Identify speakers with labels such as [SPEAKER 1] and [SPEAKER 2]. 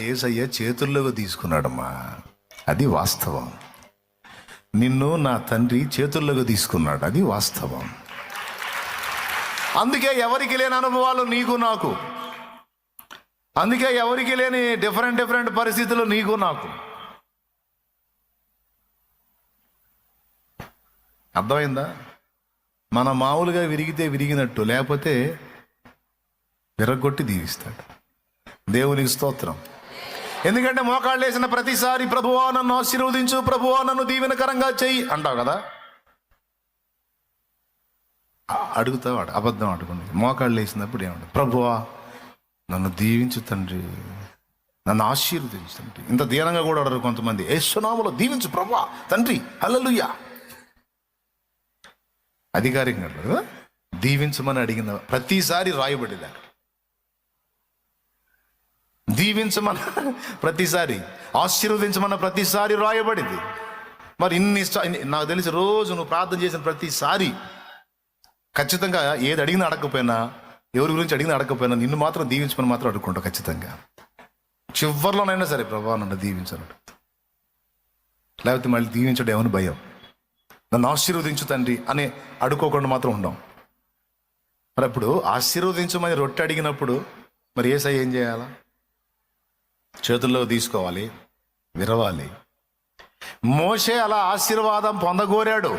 [SPEAKER 1] యేసయ్య చేతుల్లోకి తీసుకున్నాడమ్మా. అది వాస్తవం. నిన్ను నా తండ్రి చేతుల్లోకి తీసుకున్నాడు, అది వాస్తవం. అందుకే ఎవరికి లేని అనుభవాలు నీకు నాకు, అందుకే ఎవరికి లేని డిఫరెంట్ పరిస్థితులు నీకు నాకు. అర్థమైందా? మన మామూలుగా విరిగితే విరిగినట్టు, లేకపోతే విరగొట్టి దీవిస్తాడు. దేవునికి స్తోత్రం. ఎందుకంటే మోకాళ్ళు వేసిన ప్రతిసారి ప్రభువా నన్ను ఆశీర్వదించు, ప్రభువా నన్ను దీవెనకరంగా చెయ్యి అంటావు కదా. అడుగుతావాడు, అబద్ధం అడుగుంది. మోకాళ్ళు వేసినప్పుడు ఏమంటాడు? ప్రభువా నన్ను దీవించు తండ్రి, నన్ను ఆశీర్వదించు తండ్రి. ఇంత దీనంగా కూడా అడరు కొంతమంది. యేసునామములో దీవించు ప్రభువా తండ్రి, హల్లెలూయా. అధికారికంగా కదా దీవించమని అడిగిన ప్రతిసారి రాయబడింది. దీవించమన్న ప్రతిసారి, ఆశీర్వదించమన్న ప్రతిసారి రాయబడింది. మరి నాకు తెలిసి రోజు నువ్వు ప్రార్థన చేసిన ప్రతిసారి ఖచ్చితంగా ఏది అడిగినా అడగకపోయినా, ఎవరి గురించి అడిగినా అడగకపోయినా, నిన్ను మాత్రం దీవించమని మాత్రం అడుక్కుంటావు ఖచ్చితంగా. చివరిలోనైనా సరే ప్రభా నన్ను దీవించను, లేకపోతే మళ్ళీ దీవించడం ఏమని భయం, నన్ను ఆశీర్వదించు తండ్రి అని అడుక్కోకుండా మాత్రం ఉండం. మరి అప్పుడు ఆశీర్వదించమని రొట్టె అడిగినప్పుడు మరి యేసయ్య ఏం చేయాలా? చేతుల్లో తీసుకోవాలి, విరవాలి. మోషే అలా ఆశీర్వాదం పొందగోరాడు.